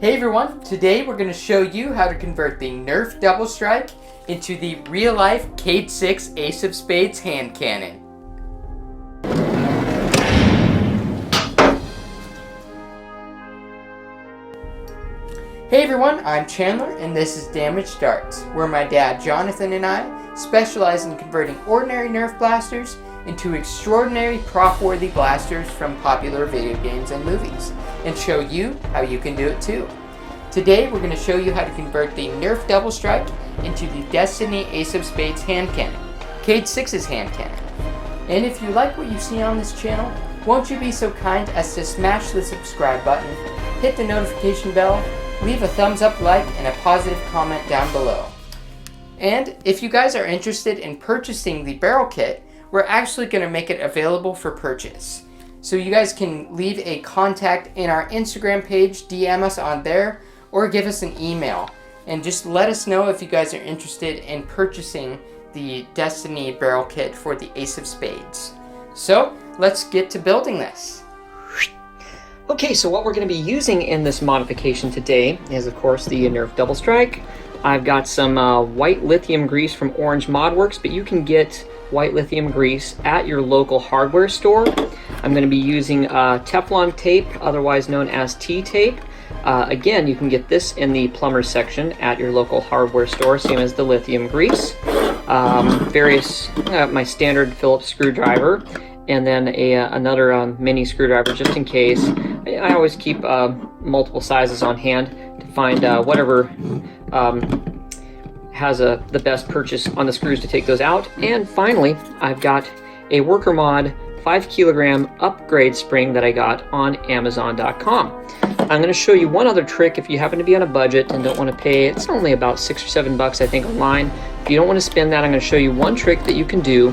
Hey everyone, today we're going to show you how to convert the Nerf Double Strike into the real-life Cade 6 Ace of Spades hand cannon. Hey everyone, I'm Chandler and this is Damaged Darts, where my dad Jonathan and I specialize in converting ordinary Nerf blasters into extraordinary prop-worthy blasters from popular video games and movies, and show you how you can do it too. Today we're going to show you how to convert the Nerf Double Strike into the Destiny Ace of Spades hand cannon, Cade 6's hand cannon. And if you like what you see on this channel, won't you be so kind as to smash the subscribe button, hit the notification bell, leave a thumbs up like and a positive comment down below. And if you guys are interested in purchasing the barrel kit, we're actually going to make it available for purchase. So you guys can leave a contact in our Instagram page, DM us on there, or give us an email. And just let us know if you guys are interested in purchasing the Destiny barrel kit for the Ace of Spades. So let's get to building this. Okay, so what we're going to be using in this modification today is, of course, the Nerf Double Strike. I've got some white lithium grease from Orange Modworks, but you can get white lithium grease at your local hardware store. I'm going to be using Teflon tape, otherwise known as T-tape. Again, you can get this in the plumber section at your local hardware store, same as the lithium grease. My standard Phillips screwdriver, and then another mini screwdriver just in case. I always keep multiple sizes on hand to find whatever has the best purchase on the screws to take those out. And finally, I've got a Worker Mod 5 kilogram upgrade spring that I got on Amazon.com. I'm going to show you one other trick if you happen to be on a budget and don't want to pay. It's only about $6 or $7 I think online. If you don't want to spend that, I'm going to show you one trick that you can do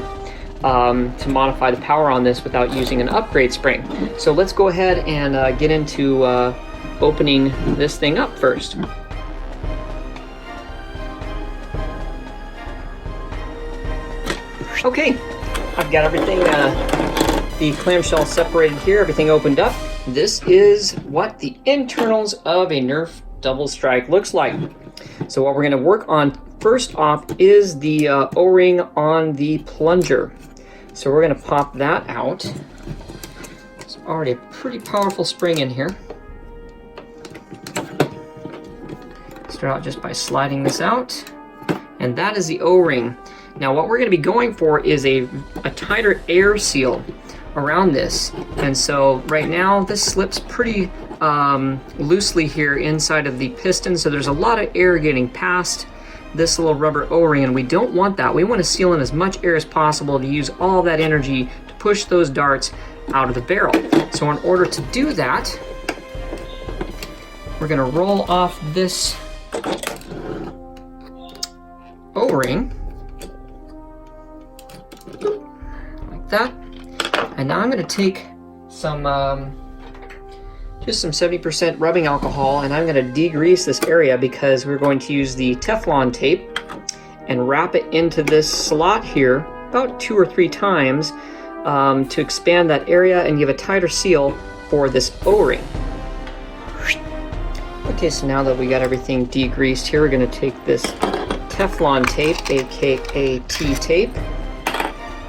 to modify the power on this without using an upgrade spring. So let's go ahead and get into opening this thing up first. Okay, I've got everything, the clamshell separated here, everything opened up. This is what the internals of a Nerf Double Strike looks like. So what we're going to work on first off is the O-ring on the plunger. So we're going to pop that out. There's already a pretty powerful spring in here. Start out just by sliding this out. And that is the O-ring. Now what we're going to be going for is a tighter air seal around this. And so right now this slips pretty loosely here inside of the piston, so there's a lot of air getting past this little rubber O-ring, and we don't want that. We want to seal in as much air as possible to use all that energy to push those darts out of the barrel. So in order to do that, we're going to roll off this O-ring like that. And now I'm going to take some just some 70% rubbing alcohol, and I'm going to degrease this area because we're going to use the Teflon tape and wrap it into this slot here about 2 or 3 times to expand that area and give a tighter seal for this O-ring. Okay, so now that we got everything degreased here, we're going to take this Teflon tape, aka T-tape.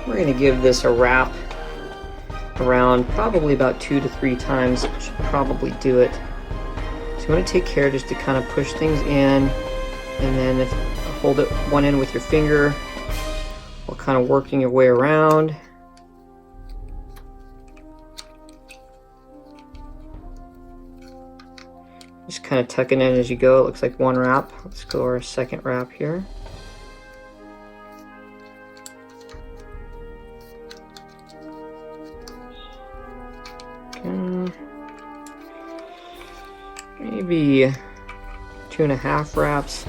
We're going to give this a wrap around probably about 2 to 3 times. Should probably do it. So you want to take care just to kind of push things in, and then hold it one end with your finger while kind of working your way around. Just kind of tuck it in as you go. It looks like one wrap. Let's go our second wrap here. Maybe 2.5 wraps.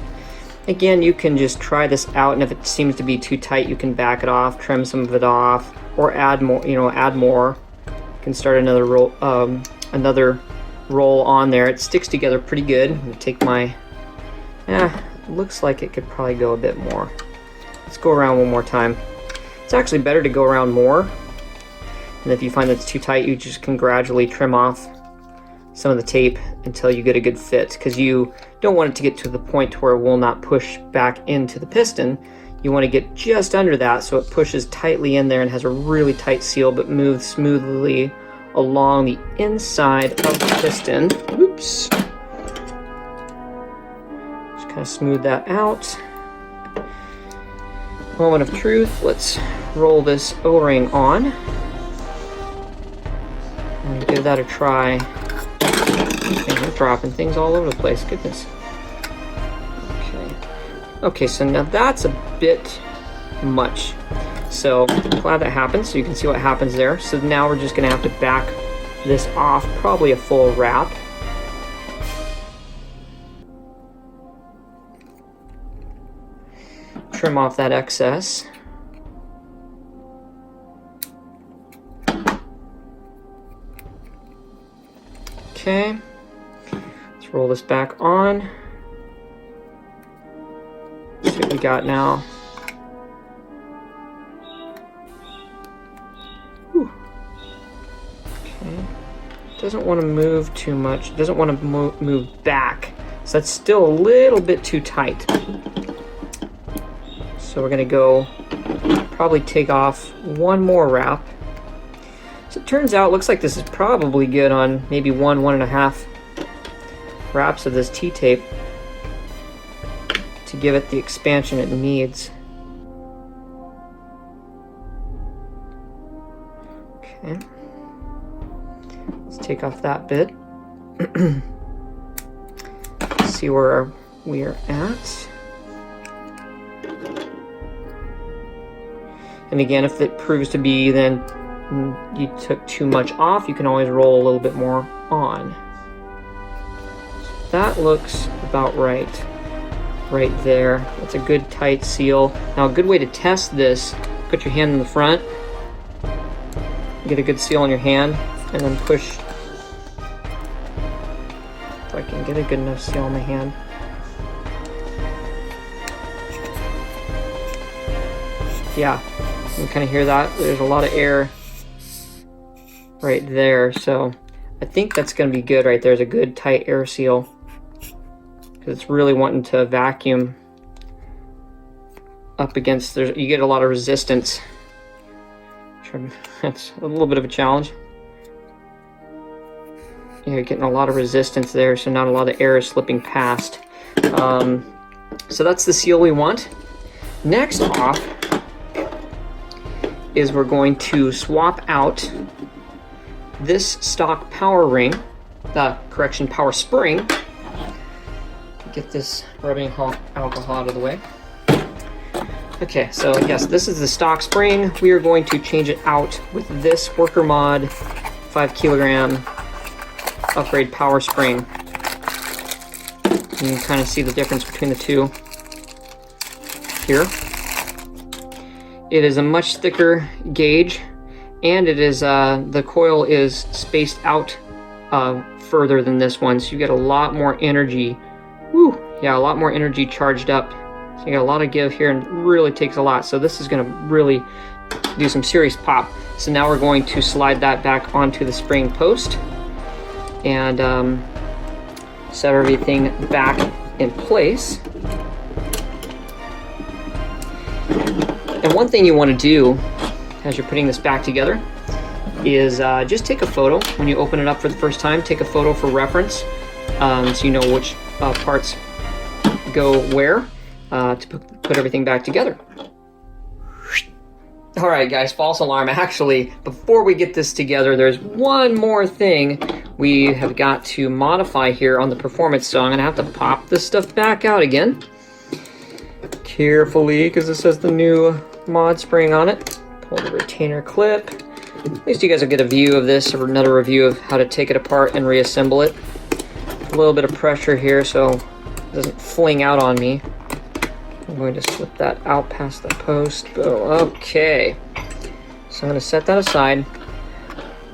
Again, you can just try this out, and if it seems to be too tight, you can back it off, trim some of it off, or add more. Add more. You can start another roll on there. It sticks together pretty good. I'm gonna take my. Looks like it could probably go a bit more. Let's go around one more time. It's actually better to go around more. And if you find that it's too tight, you just can gradually trim off some of the tape until you get a good fit, because you don't want it to get to the point where it will not push back into the piston. You want to get just under that so it pushes tightly in there and has a really tight seal, but moves smoothly along the inside of the piston. Oops. Just kind of smooth that out. Moment of truth. Let's roll this O-ring on and give that a try. And we're dropping things all over the place. Goodness. Okay, so now that's a bit much. So glad that happened, so you can see what happens there. So now we're just gonna have to back this off, probably a full wrap. Trim off that excess. Okay, let's roll this back on. See what we got now. Whew. Okay, doesn't want to move too much. Doesn't want to move back, so that's still a little bit too tight. So we're gonna go probably take off one more wrap. So it turns out, looks like this is probably good on maybe 1.5 wraps of this T-tape to give it the expansion it needs. Okay, let's take off that bit. See where we are at. And again, if it proves to be then you took too much off, you can always roll a little bit more on. So that looks about right there. That's a good tight seal. Now a good way to test this, put your hand in the front, get a good seal on your hand, and then push. If I can get a good enough seal on my hand. Yeah, you can kind of hear that. There's a lot of air right there, so I think that's going to be good right there. There's a good tight air seal, because it's really wanting to vacuum up against. You get a lot of resistance. That's a little bit of a challenge. Yeah, you're getting a lot of resistance there, so not a lot of air is slipping past. So that's the seal we want. Next off is we're going to swap out this stock power ring, power spring. Get this rubbing alcohol out of the way. Okay, so yes, this is the stock spring. We are going to change it out with this Worker Mod 5 kilogram upgrade power spring. You can kind of see the difference between the two here. It is a much thicker gauge, and it is the coil is spaced out further than this one, so you get a lot more energy. Woo! Yeah, a lot more energy charged up. So you got a lot of give here, and it really takes a lot. So this is going to really do some serious pop. So now we're going to slide that back onto the spring post and set everything back in place. And one thing you want to do as you're putting this back together is just take a photo. When you open it up for the first time, take a photo for reference, so you know which parts go where to put everything back together. All right, guys, false alarm. Actually, before we get this together, there's one more thing we have got to modify here on the performance. So I'm gonna have to pop this stuff back out again. Carefully, because this has the new mod spring on it. Pull the retainer clip. At least you guys will get a view of this, or another review of how to take it apart and reassemble it. A little bit of pressure here so it doesn't fling out on me. I'm going to slip that out past the post. Okay, so I'm going to set that aside.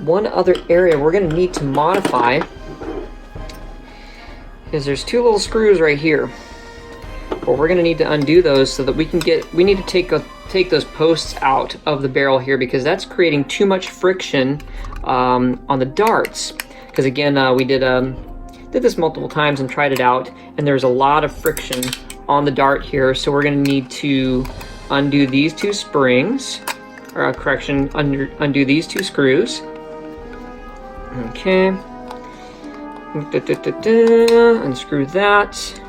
One other area we're going to need to modify is there's two little screws right here. But we're going to need to undo those so that we need to take those posts out of the barrel here, because that's creating too much friction on the darts. Because because again, we did this multiple times and tried it out, and there's a lot of friction on the dart here, so we're going to need to undo these 2 springs, or correction, undo these 2 screws. Okay. Unscrew that.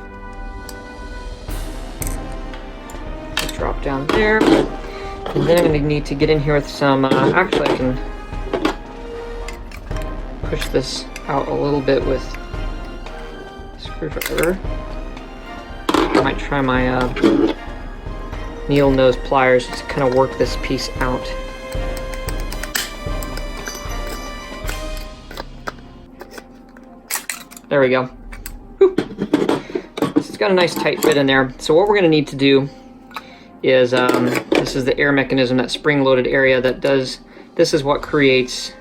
Drop down there. And then I'm going to need to get in here with some, actually I can push this out a little bit with a screwdriver. I might try my needle nose pliers to kind of work this piece out. There we go. Whew. It's got a nice tight fit in there. So what we're going to need to do is, this is the air mechanism, that spring-loaded area that does, this is what creates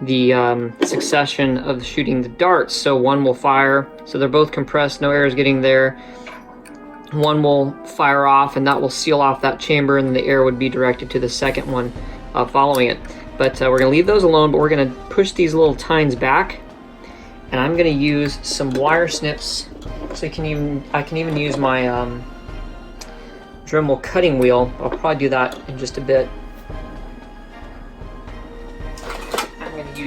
the succession of shooting the darts. So one will fire, so they're both compressed, no air is getting there. One will fire off, and that will seal off that chamber, and the air would be directed to the second one following it. But we're going to leave those alone, but we're going to push these little tines back, and I'm going to use some wire snips. So I can even use my Dremel cutting wheel. I'll probably do that in just a bit. I'm going to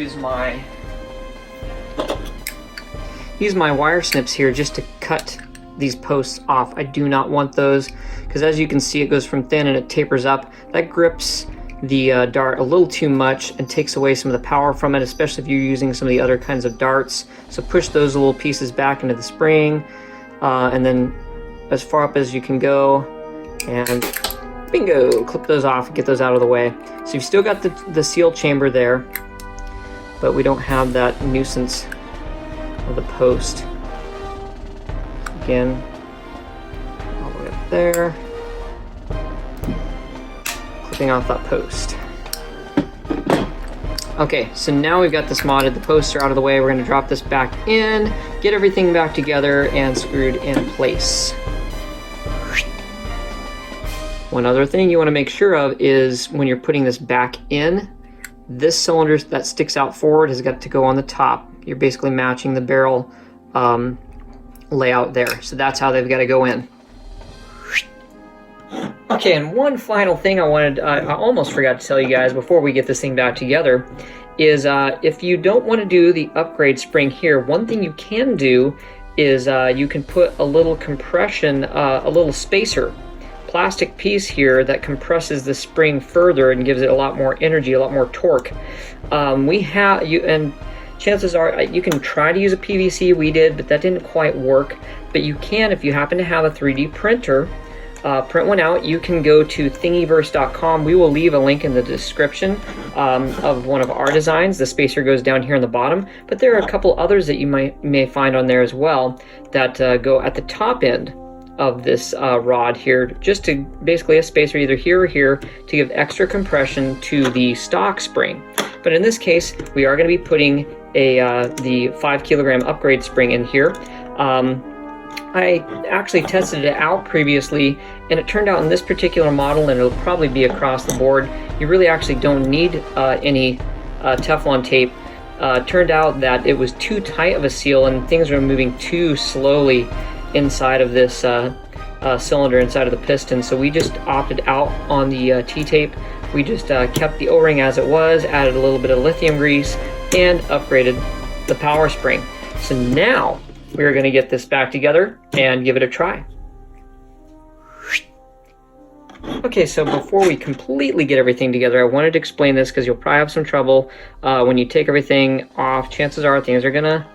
use my wire snips here just to cut these posts off. I do not want those, because as you can see, it goes from thin and it tapers up. That grips the dart a little too much and takes away some of the power from it, especially if you're using some of the other kinds of darts. So push those little pieces back into the spring, and then as far up as you can go, and bingo, clip those off and get those out of the way. So you've still got the seal chamber there, but we don't have that nuisance of the post. Again, all the way up there, clipping off that post. Okay, so now we've got this modded, the posts are out of the way. We're going to drop this back in, get everything back together and screwed in place. One other thing you want to make sure of is when you're putting this back in, this cylinder that sticks out forward has got to go on the top. You're basically matching the barrel layout there. So that's how they've got to go in. Okay, and one final thing I almost forgot to tell you guys before we get this thing back together is if you don't want to do the upgrade spring here, one thing you can do is you can put a little compression, a little spacer plastic piece here that compresses the spring further and gives it a lot more energy, a lot more torque. And chances are you can try to use a PVC. We did, but that didn't quite work. But you can, if you happen to have a 3D printer, print one out. You can go to thingiverse.com. We will leave a link in the description of one of our designs. The spacer goes down here in the bottom, but there are a couple others that you may find on there as well that go at the top end of this rod here, just to basically a spacer either here or here to give extra compression to the stock spring. But in this case, we are going to be putting the 5 kilogram upgrade spring in here. I actually tested it out previously, and it turned out in this particular model, and it'll probably be across the board, you really actually don't need any Teflon tape. Turned out that it was too tight of a seal, and things were moving too slowly inside of this cylinder, inside of the piston. So we just opted out on the T-tape. We just kept the O-ring as it was, added a little bit of lithium grease, and upgraded the power spring. So now we're going to get this back together and give it a try. Okay, so before we completely get everything together, I wanted to explain this because you'll probably have some trouble when you take everything off. Chances are things are gonna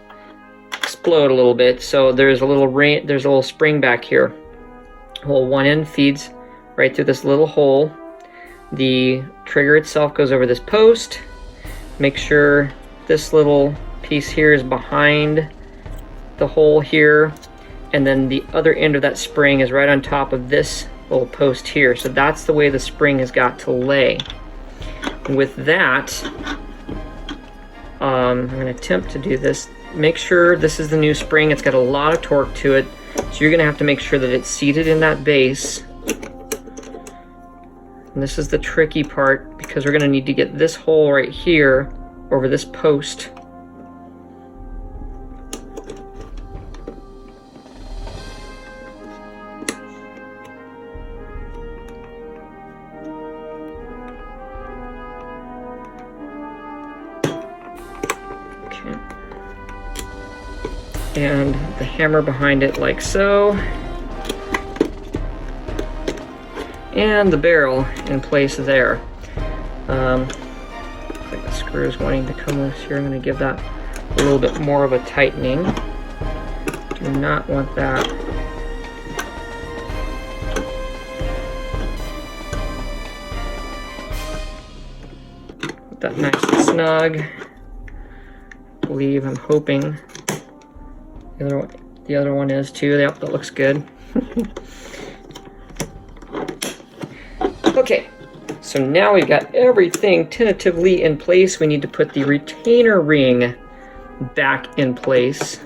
explode a little bit. So there's a little spring back here. Well, one end feeds right through this little hole. The trigger itself goes over this post. Make sure this little piece here is behind the hole here, and then the other end of that spring is right on top of this little post here. So that's the way the spring has got to lay. With that, I'm going to attempt to do this. Make sure this is the new spring. It's got a lot of torque to it, so you're going to have to make sure that it's seated in that base. And this is the tricky part, because we're going to need to get this hole right here over this post. and the hammer behind it like so. And the barrel in place there. Looks like the screw is wanting to come loose here. I'm going to give that a little bit more of a tightening. Do not want that. Put that nice and snug. I'm hoping the other one is too. Yep, that looks good. Okay, so now we've got everything tentatively in place. We need to put the retainer ring back in place.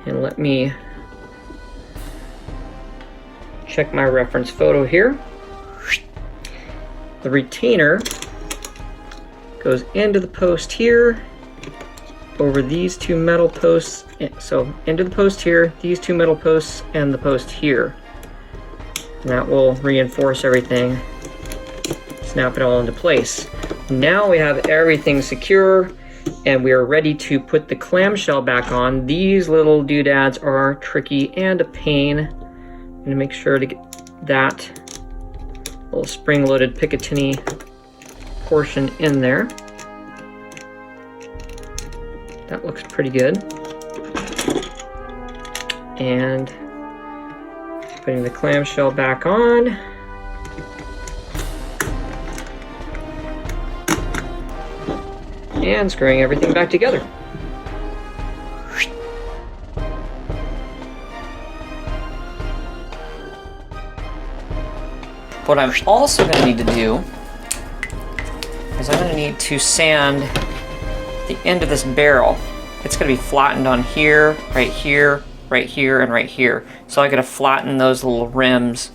And let me check my reference photo here. The retainer goes into the post here, over these two metal posts. So into the post here, these two metal posts, and the post here. And that will reinforce everything, snap it all into place. Now we have everything secure, and we are ready to put the clamshell back on. These little doodads are tricky and a pain. I'm going to make sure to get that little spring-loaded Picatinny portion in there. That looks pretty good. And putting the clamshell back on. And screwing everything back together. What I'm also going to need to do is I'm going to need to sand the end of this barrel. It's going to be flattened on here, right here, right here, and right here. So I got to flatten those little rims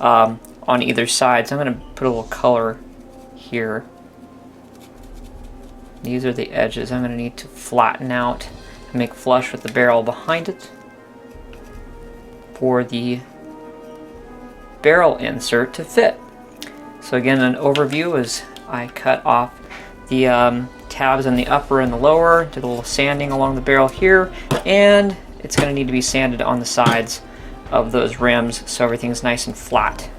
on either side. So I'm going to put a little color here. These are the edges I'm going to need to flatten out and make flush with the barrel behind it for the barrel insert to fit. So again, an overview is I cut off the tabs in the upper and the lower, did a little sanding along the barrel here, and it's going to need to be sanded on the sides of those rims so everything's nice and flat.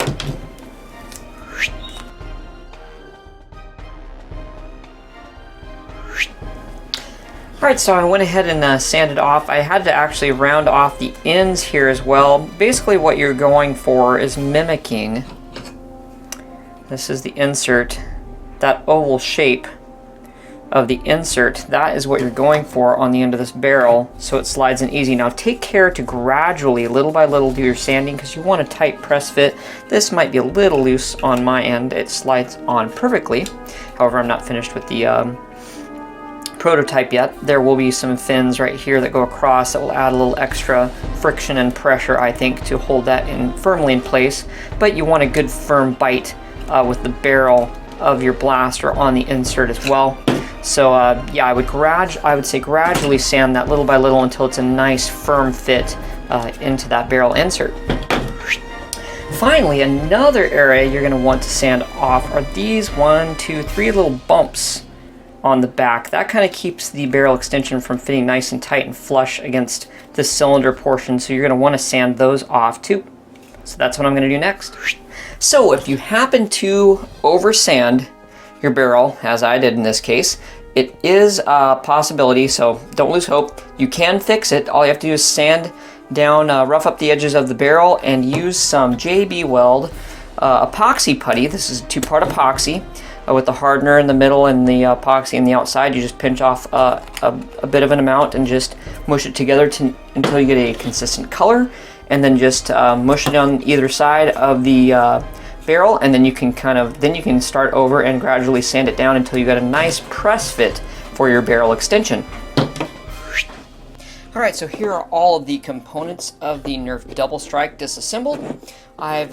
Alright, so I went ahead and sanded off. I had to actually round off the ends here as well. Basically what you're going for is mimicking, this is the insert, that oval shape of the insert. That is what you're going for on the end of this barrel so it slides in easy. Now take care to gradually, little by little, do your sanding because you want a tight press fit. This might be a little loose on my end. It slides on perfectly. However, I'm not finished with the prototype yet. There will be some fins right here that go across that will add a little extra friction and pressure, I think, to hold that in firmly in place. But you want a good firm bite with the barrel of your blaster on the insert as well. So yeah, I would say gradually sand that little by little until it's a nice firm fit into that barrel insert. Finally, another area you're going to want to sand off are these 1, 2, 3 little bumps on the back. That kind of keeps the barrel extension from fitting nice and tight and flush against the cylinder portion, so you're going to want to sand those off too. So that's what I'm going to do next. So if you happen to over sand your barrel, as I did in this case, it is a possibility, so don't lose hope. You can fix it. All you have to do is sand down, rough up the edges of the barrel, and use some JB Weld epoxy putty. This is 2-part epoxy. With the hardener in the middle and the epoxy on the outside, you just pinch off a bit of an amount and just mush it together until you get a consistent color, and then just mush it on either side of the barrel, and then you can start over and gradually sand it down until you get a nice press fit for your barrel extension. Alright, so here are all of the components of the Nerf Double Strike disassembled. I've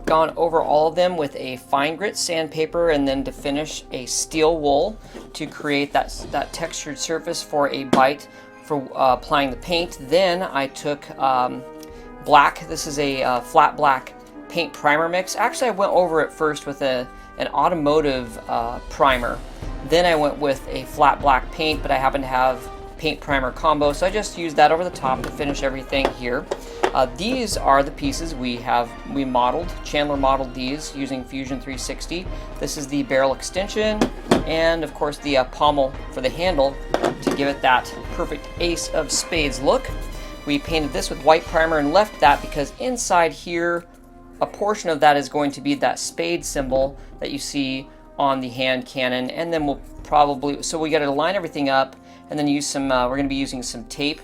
gone over all of them with a fine grit sandpaper, and then to finish a steel wool to create that textured surface for a bite for applying the paint. Then I took black. This is a flat black paint primer mix. Actually, I went over it first with an automotive primer. Then I went with a flat black paint, but I happen to have paint primer combo, so I just used that over the top to finish everything here. These are the pieces we modeled. Chandler modeled these using Fusion 360. This is the barrel extension, and of course the pommel for the handle to give it that perfect Ace of Spades look. We painted this with white primer and left that because inside here, a portion of that is going to be that spade symbol that you see on the hand cannon, and then we'll probably, so we got to line everything up and then use some, we're going to be using some tape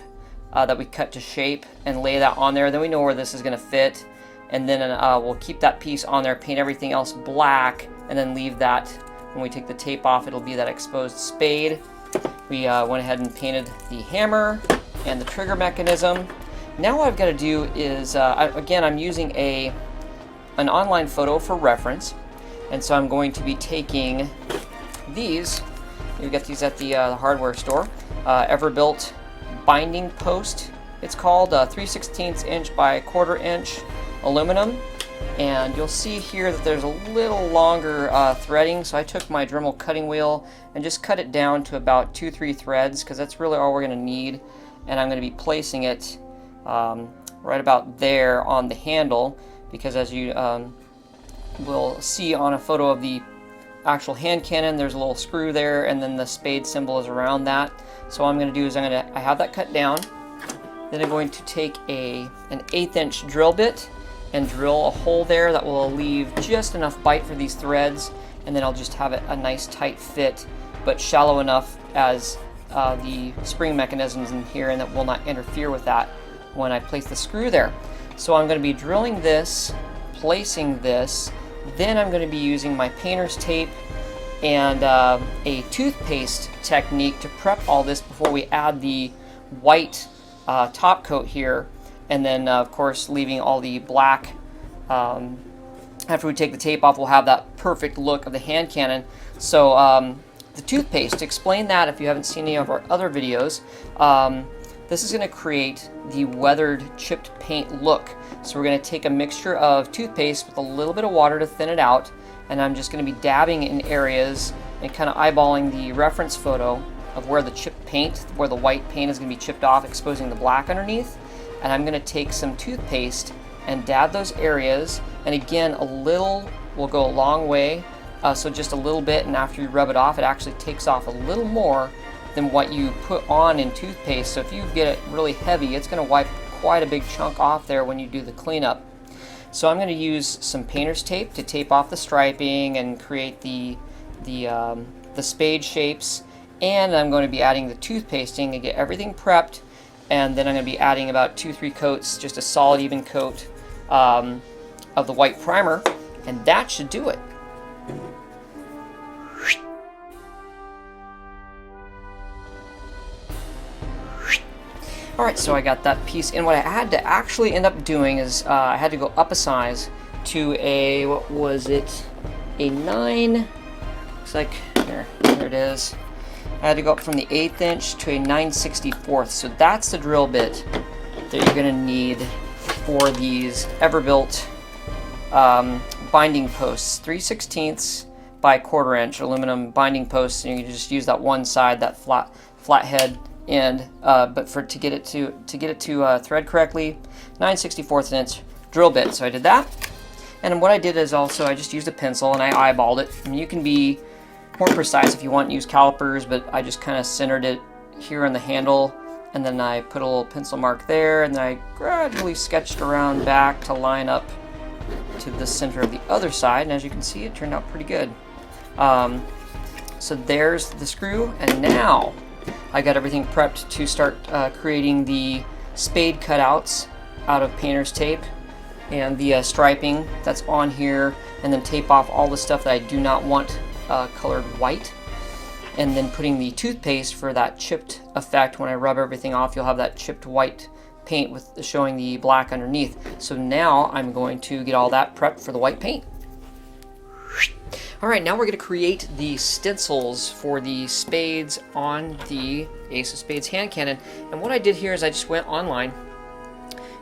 that we cut to shape and lay that on there. Then we know where this is going to fit, and then we'll keep that piece on there, paint everything else black, and then leave that, when we take the tape off, it'll be that exposed spade. We went ahead and painted the hammer and the trigger mechanism. Now what I've got to do is, again, I'm using an online photo for reference, and so I'm going to be taking these. You get these at the hardware store. Everbuilt binding post, it's called, 3/16 inch by 1/4 inch aluminum, and you'll see here that there's a little longer threading, so I took my Dremel cutting wheel and just cut it down to about 2-3 threads, because that's really all we're going to need, and I'm going to be placing it right about there on the handle, because as you will see on a photo of the actual hand cannon, there's a little screw there, and then the spade symbol is around that. So what I'm going to do is I have that cut down, then I'm going to take an 1/8 inch drill bit and drill a hole there that will leave just enough bite for these threads, and then I'll just have it a nice tight fit, but shallow enough as the spring mechanisms in here, and that will not interfere with that when I place the screw there. So I'm going to be drilling this, placing this, then I'm going to be using my painter's tape and a toothpaste technique to prep all this before we add the white top coat here, and then of course leaving all the black. After we take the tape off, we'll have that perfect look of the hand cannon. So the toothpaste, to explain that if you haven't seen any of our other videos, this is going to create the weathered chipped paint look. So we're going to take a mixture of toothpaste with a little bit of water to thin it out, and I'm just going to be dabbing in areas and kind of eyeballing the reference photo of where the chipped paint, where the white paint is going to be chipped off, exposing the black underneath. And I'm going to take some toothpaste and dab those areas, and again, a little will go a long way, so just a little bit, and after you rub it off, it actually takes off a little more than what you put on in toothpaste. So if you get it really heavy, it's going to wipe quite a big chunk off there when you do the cleanup. So I'm going to use some painter's tape to tape off the striping and create the spade shapes, and I'm going to be adding the toothpasting to get everything prepped, and then I'm going to be adding about 2-3 coats, just a solid even coat of the white primer, and that should do it. Alright, so I got that piece in. What I had to actually end up doing is I had to go up a size to a, what was it, a 9, looks like, there it is. I had to go up from the 1/8 inch to a 9/64. So that's the drill bit that you're going to need for these Everbuilt binding posts. 3/16 by 1/4 inch aluminum binding posts, and you can just use that one side, that flat head end, but to get it to thread correctly, 9/64 inch drill bit. So I did that, and what I did is also I just used a pencil and I eyeballed it. I mean, you can be more precise if you want to use calipers, but I just kind of centered it here on the handle, and then I put a little pencil mark there, and then I gradually sketched around back to line up to the center of the other side, and as you can see, it turned out pretty good. So there's the screw, and now I got everything prepped to start creating the spade cutouts out of painter's tape and the striping that's on here, and then tape off all the stuff that I do not want colored white, and then putting the toothpaste for that chipped effect. When I rub everything off, you'll have that chipped white paint with showing the black underneath. So now I'm going to get all that prepped for the white paint. Alright, now we're going to create the stencils for the spades on the Ace of Spades hand cannon. And what I did here is I just went online.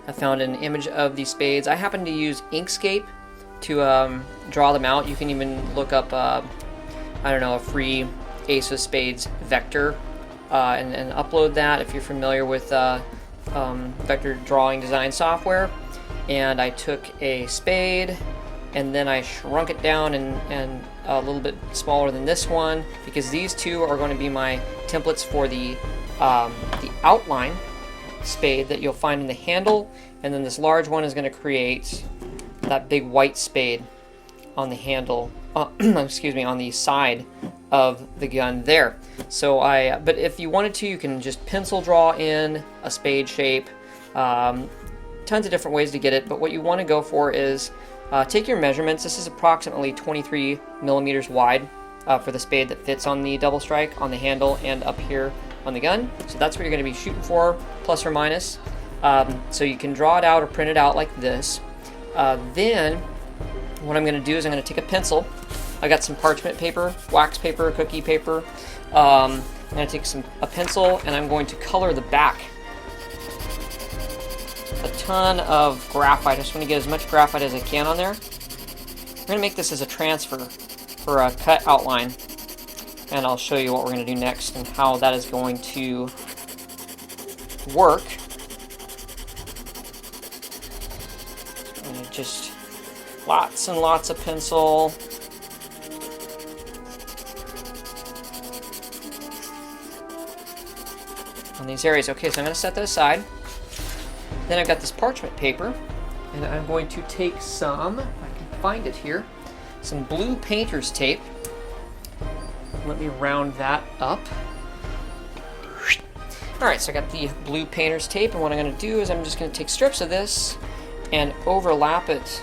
I found an image of the spades. I happen to use Inkscape to draw them out. You can even look up, I don't know, a free Ace of Spades vector and upload that if you're familiar with vector drawing design software. And I took a spade and then I shrunk it down and a little bit smaller than this one, because these two are going to be my templates for the outline spade that you'll find in the handle, and then this large one is going to create that big white spade on the handle, excuse me, on the side of the gun there. So but if you wanted to, you can just pencil draw in a spade shape. Tons of different ways to get it, but what you want to go for is take your measurements. This is approximately 23 millimeters wide for the spade that fits on the double strike on the handle and up here on the gun. So that's what you're going to be shooting for, plus or minus. So you can draw it out or print it out like this. Then what I'm going to do is I'm going to take a pencil. I got some parchment paper, wax paper, cookie paper. I'm going to take a pencil and I'm going to color the back. A ton of graphite. I just want to get as much graphite as I can on there. I'm going to make this as a transfer for a cut outline, and I'll show you what we're going to do next and how that is going to work. And just lots and lots of pencil. On these areas. Okay, so I'm going to set that aside. Then I've got this parchment paper, and I'm going to take some, if I can find it here, some blue painter's tape. Let me round that up. Alright, so I got the blue painter's tape, and what I'm going to do is I'm just going to take strips of this and overlap it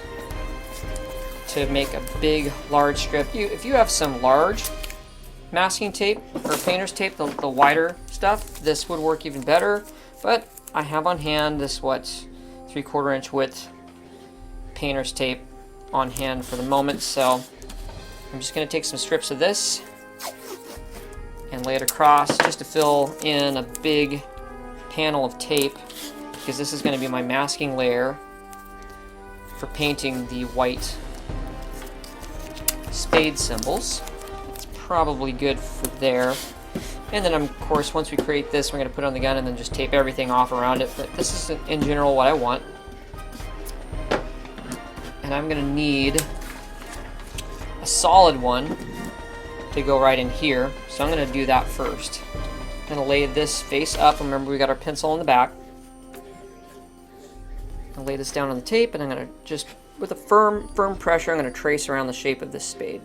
to make a big, large strip. If you have some large masking tape or painter's tape, the wider stuff, this would work even better, but I have on hand this 3/4 inch width painter's tape on hand for the moment, so I'm just going to take some strips of this and lay it across just to fill in a big panel of tape, because this is going to be my masking layer for painting the white spade symbols. It's probably good for there. And then, of course, once we create this, we're going to put it on the gun and then just tape everything off around it. But this is, in general, what I want. And I'm going to need a solid one to go right in here. So I'm going to do that first. I'm going to lay this face up. Remember, we got our pencil in the back. I'll lay this down on the tape, and I'm going to just, with a firm pressure, I'm going to trace around the shape of this spade.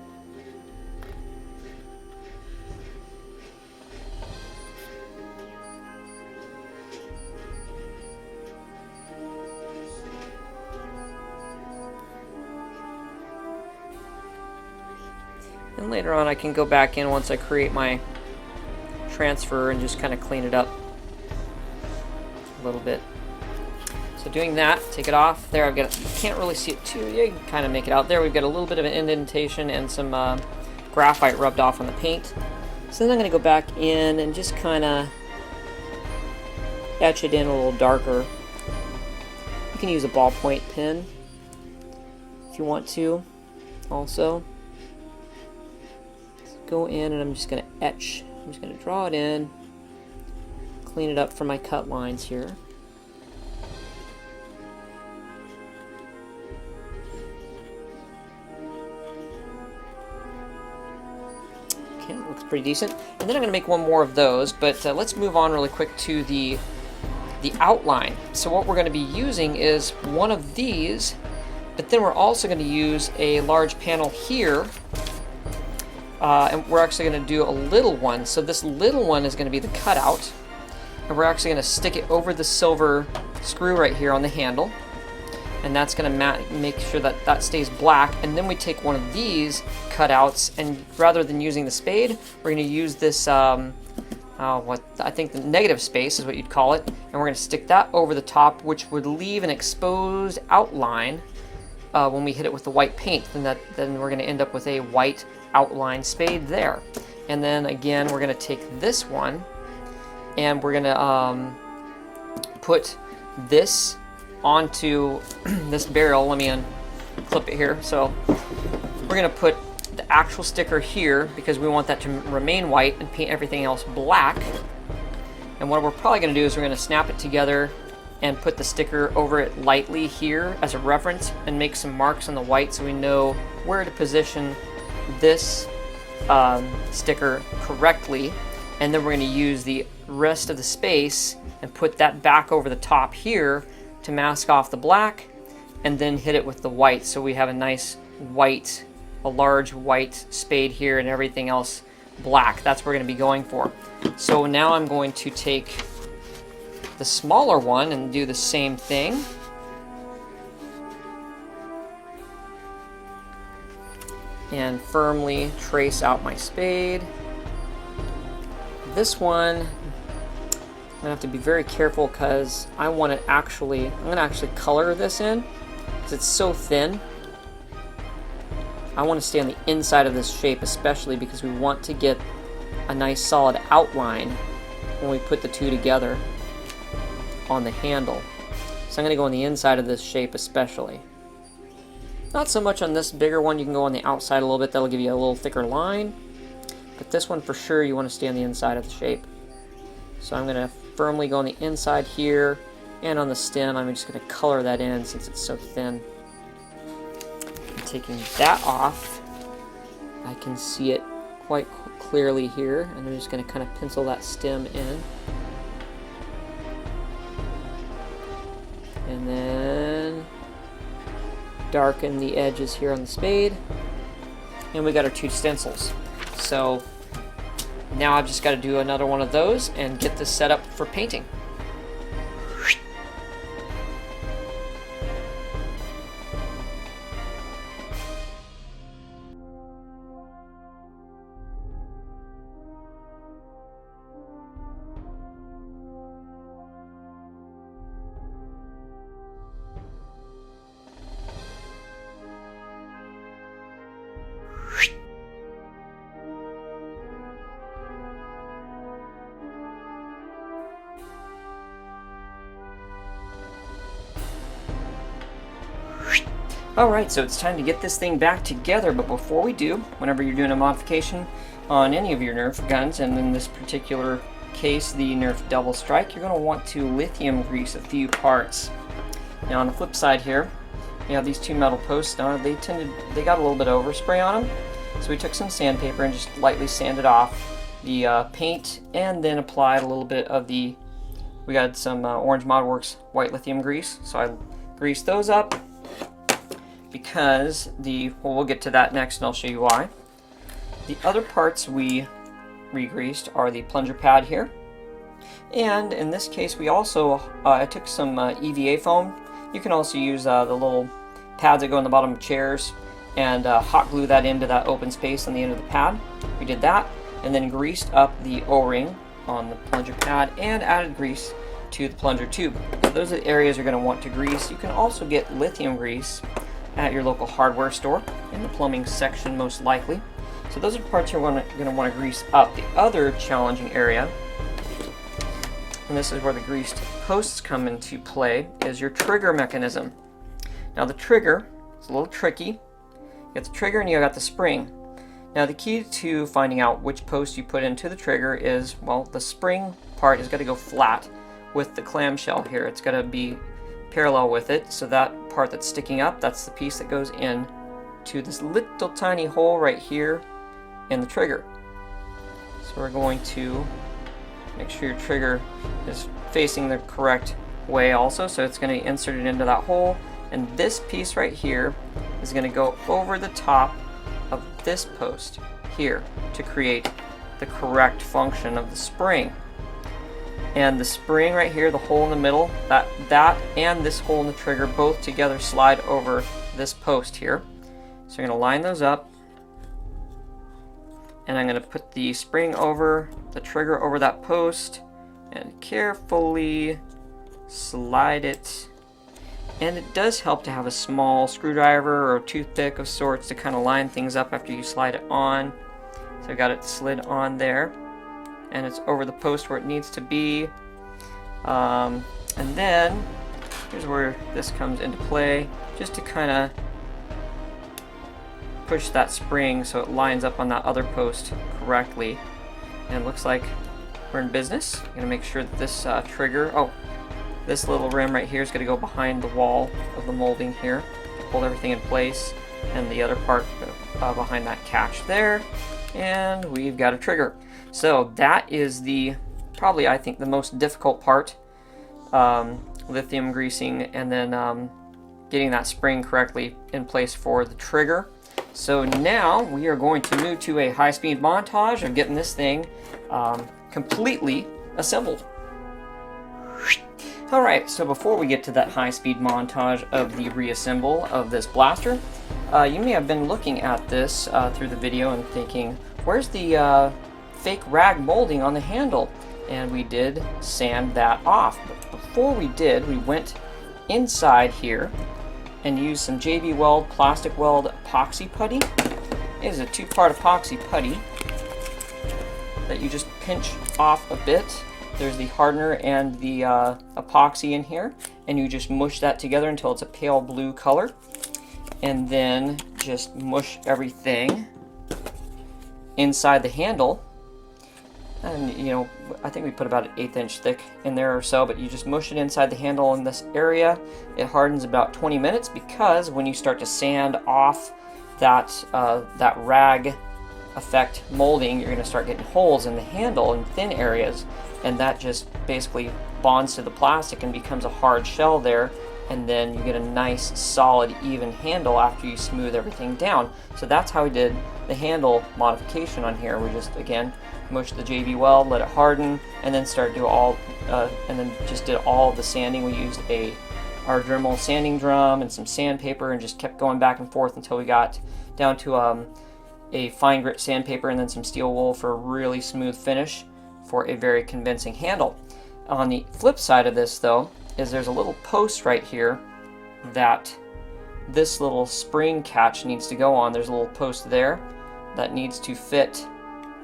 And later on I can go back in once I create my transfer and just kind of clean it up a little bit. So doing that, take it off. There, you can't really see it too, you can kind of make it out. There, we've got a little bit of an indentation and some graphite rubbed off on the paint. So then I'm going to go back in and just kind of etch it in a little darker. You can use a ballpoint pen if you want to also. Go in and I'm just going to etch. I'm just going to draw it in, clean it up for my cut lines here. Okay, looks pretty decent. And then I'm going to make one more of those, but let's move on really quick to the outline. So what we're going to be using is one of these, but then we're also going to use a large panel here. And we're actually going to do a little one. So this little one is going to be the cutout. And we're actually going to stick it over the silver screw right here on the handle. And that's going to make sure that that stays black. And then we take one of these cutouts, and rather than using the spade, we're going to use this, what I think the negative space is what you'd call it. And we're going to stick that over the top, which would leave an exposed outline when we hit it with the white paint. Then we're going to end up with a white outline spade there. And then again, we're going to take this one and we're going to put this onto this barrel. Let me unclip it here. So we're going to put the actual sticker here because we want that to remain white and paint everything else black. And what we're probably going to do is we're going to snap it together and put the sticker over it lightly here as a reference and make some marks on the white so we know where to position this sticker correctly. And then we're going to use the rest of the space and put that back over the top here to mask off the black, and then hit it with the white so we have a nice white, a large white spade here and everything else black. That's what we're going to be going for. So now I'm going to take the smaller one and do the same thing. And firmly trace out my spade. This one, I'm gonna have to be very careful because I'm gonna actually color this in because it's so thin. I want to stay on the inside of this shape, especially because we want to get a nice solid outline when we put the two together on the handle. So I'm going to go on the inside of this shape especially. Not so much on this bigger one. You can go on the outside a little bit. That'll give you a little thicker line. But this one for sure you want to stay on the inside of the shape. So I'm going to firmly go on the inside here, and on the stem I'm just going to color that in since it's so thin. Taking that off, I can see it quite clearly here, and I'm just going to kind of pencil that stem in. And then darken the edges here on the spade. And we got our two stencils. So now I've just got to do another one of those and get this set up for painting. Alright, so it's time to get this thing back together, but before we do, whenever you're doing a modification on any of your Nerf guns, and in this particular case the Nerf Double Strike, you're going to want to lithium grease a few parts. Now on the flip side here, you have these two metal posts. Now they got a little bit of overspray on them, so we took some sandpaper and just lightly sanded off the paint, and then applied a little bit of we got some Orange ModWorks white lithium grease, so I greased those up. Because we'll get to that next and I'll show you why. The other parts we re-greased are the plunger pad here. And in this case we also, I took some EVA foam. You can also use the little pads that go on the bottom of chairs and hot glue that into that open space on the end of the pad. We did that and then greased up the O-ring on the plunger pad and added grease to the plunger tube. So those are the areas you're going to want to grease. You can also get lithium grease at your local hardware store, in the plumbing section most likely. So those are the parts you're going to want to grease up. The other challenging area, and this is where the greased posts come into play, is your trigger mechanism. Now the trigger is a little tricky. You got the trigger and you got the spring. Now the key to finding out which post you put into the trigger is, well, the spring part is going to go flat with the clamshell here. It's got to be parallel with it, so that part that's sticking up, that's the piece that goes in to this little tiny hole right here in the trigger. So we're going to make sure your trigger is facing the correct way also, so it's going to be inserted into that hole, and this piece right here is going to go over the top of this post here to create the correct function of the spring. And the spring right here, the hole in the middle, that and this hole in the trigger both together slide over this post here. So you're going to line those up, and I'm going to put the spring over, the trigger over that post, and carefully slide it. And it does help to have a small screwdriver or a toothpick of sorts to kind of line things up after you slide it on. So I got it slid on there, and it's over the post where it needs to be. And then here's where this comes into play, just to kind of push that spring so it lines up on that other post correctly. And it looks like we're in business. I'm gonna make sure that this trigger, this little rim right here is gonna go behind the wall of the molding here to hold everything in place, and the other part behind that catch there, and we've got a trigger. So that is probably I think the most difficult part, lithium greasing and then getting that spring correctly in place for the trigger. So now we are going to move to a high-speed montage of getting this thing completely assembled. Alright, so before we get to that high-speed montage of the reassemble of this blaster, you may have been looking at this through the video and thinking, where's the fake rag molding on the handle? And we did sand that off. But before we did, we went inside here and used some JB Weld plastic weld epoxy putty. It is a two-part epoxy putty that you just pinch off a bit. There's the hardener and the epoxy in here, and you just mush that together until it's a pale blue color, and then just mush everything inside the handle. And you know, I think we put about an 1/8 inch thick in there or so, but you just mush it inside the handle in this area. It hardens about 20 minutes because when you start to sand off that rag effect molding, you're going to start getting holes in the handle in thin areas, and that just basically bonds to the plastic and becomes a hard shell there, and then you get a nice solid even handle after you smooth everything down. So that's how we did the handle modification on here. We just again mushed the JB Weld, let it harden, and then did all of the sanding. We used our Dremel sanding drum and some sandpaper and just kept going back and forth until we got down to a fine grit sandpaper and then some steel wool for a really smooth finish for a very convincing handle. On the flip side of this though, is there's a little post right here that this little spring catch needs to go on. There's a little post there that needs to fit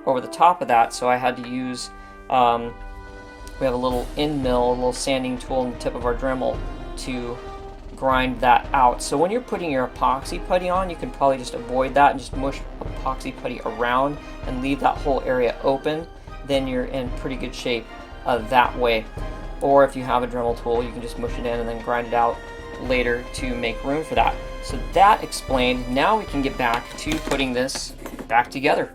over the top of that, so I had to use, we have a little end mill, a little sanding tool on the tip of our Dremel to grind that out. So when you're putting your epoxy putty on, you can probably just avoid that and just mush epoxy putty around and leave that whole area open. Then you're in pretty good shape that way. Or if you have a Dremel tool, you can just mush it in and then grind it out later to make room for that. So that explained. Now we can get back to putting this back together.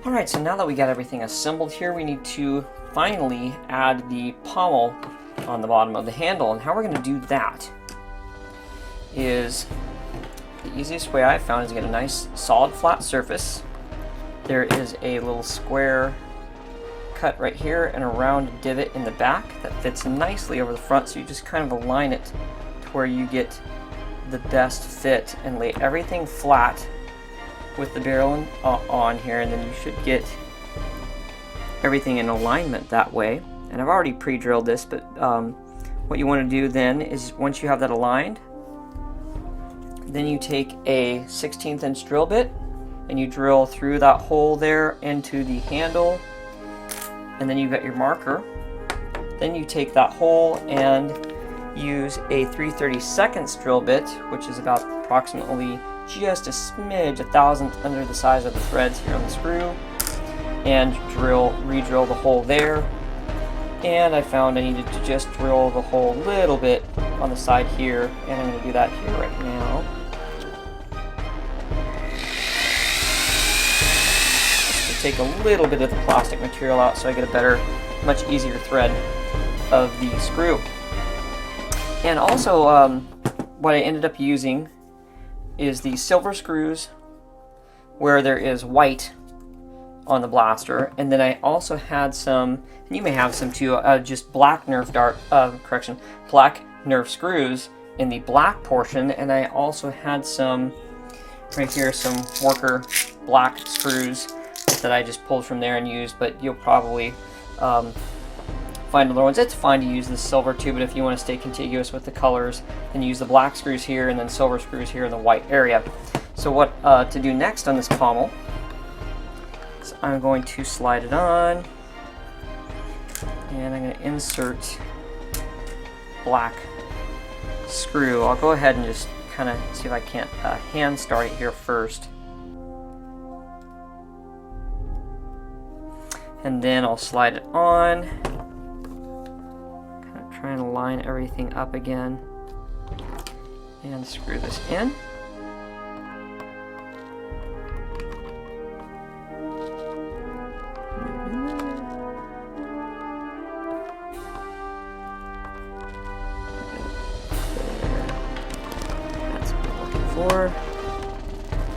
Alright, so now that we got everything assembled here, we need to finally add the pommel on the bottom of the handle. And how we're going to do that is, the easiest way I've found is to get a nice solid flat surface. There is a little square cut right here and a round divot in the back that fits nicely over the front, so you just kind of align it to where you get the best fit and lay everything flat with the barrel on here, and then you should get everything in alignment that way. And I've already pre-drilled this, but what you want to do then is, once you have that aligned, then you take a 1/16 inch drill bit and you drill through that hole there into the handle, and then you've got your marker. Then you take that hole and use a 3/32 drill bit, which is about approximately just a smidge, a thousandth under the size of the threads here on the screw, and re-drill the hole there. And I found I needed to just drill the hole a little bit on the side here, and I'm going to do that here right now. take a little bit of the plastic material out so I get a better, much easier thread of the screw. And also, what I ended up using is the silver screws where there is white on the blaster, and then I also had some, and you may have some too, just black Nerf black Nerf screws in the black portion, and I also had some right here, some worker black screws that I just pulled from there and used, but you'll probably find other ones. It's fine to use the silver too, but if you want to stay contiguous with the colors, then use the black screws here and then silver screws here in the white area. So what to do next on this pommel, so I'm going to slide it on, and I'm going to insert black screw. I'll go ahead and just kind of see if I can't hand start it here first. And then I'll slide it on, kind of trying to line everything up again, and screw this in.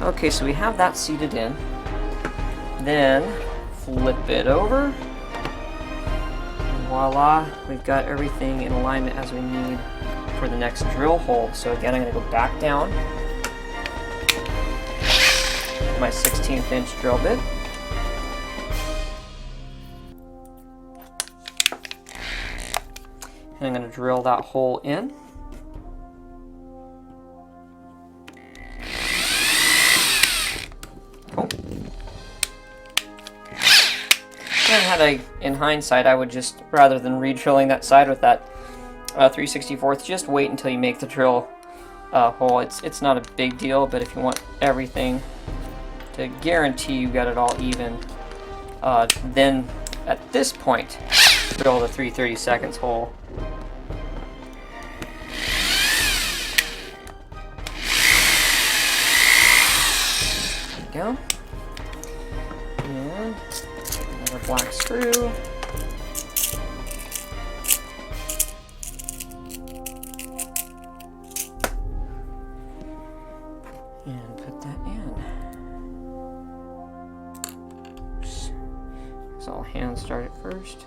Okay, so we have that seated in. Then flip it over, and voila, we've got everything in alignment as we need for the next drill hole. So again, I'm going to go back down my 16th inch drill bit. And I'm going to drill that hole in. In hindsight, I would just, rather than re-drilling that side with that 3/64, just wait until you make the drill hole. It's not a big deal, but if you want everything to guarantee you got it all even, then at this point, drill the 3/32 hole. There we go. And another black screw. And put that in. Oops. So I'll hand start it first.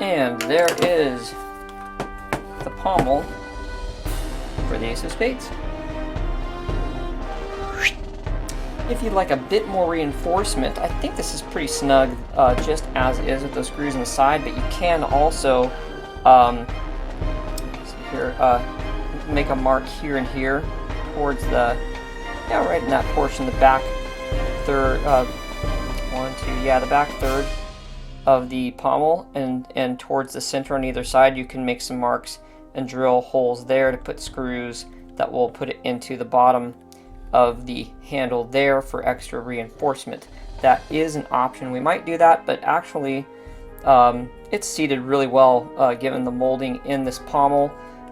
And there is the pommel for the Ace of Spades. If you'd like a bit more reinforcement, I think this is pretty snug just as is with those screws on the side, but you can also make a mark here and here towards the, right in that portion, the back third, the back third of the pommel, and towards the center on either side you can make some marks and drill holes there to put screws that will put it into the bottom of the handle there for extra reinforcement. That is an option. We might do that, but actually it's seated really well given the molding in this pommel.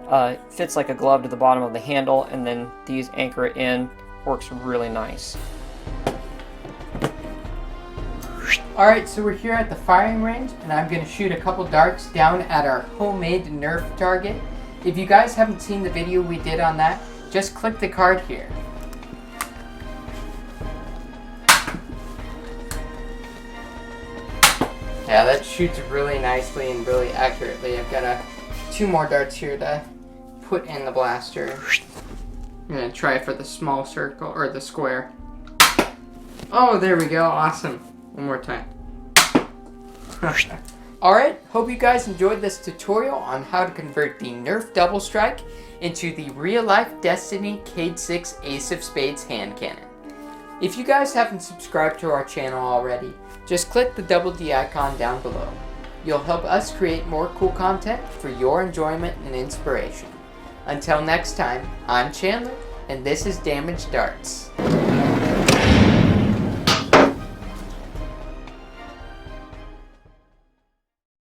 It fits like a glove to the bottom of the handle, and then these anchor it in. Works really nice. Alright, so we're here at the firing range, and I'm going to shoot a couple darts down at our homemade Nerf target. If you guys haven't seen the video we did on that, just click the card here. Yeah, that shoots really nicely and really accurately. I've got two more darts here to put in the blaster. I'm going to try for the small circle, or the square. Oh, there we go. Awesome. One more time. Alright, hope you guys enjoyed this tutorial on how to convert the Nerf Double Strike into the real-life Destiny Cade 6 Ace of Spades hand cannon. If you guys haven't subscribed to our channel already, just click the double D icon down below. You'll help us create more cool content for your enjoyment and inspiration. Until next time, I'm Chandler, and this is Damaged Darts.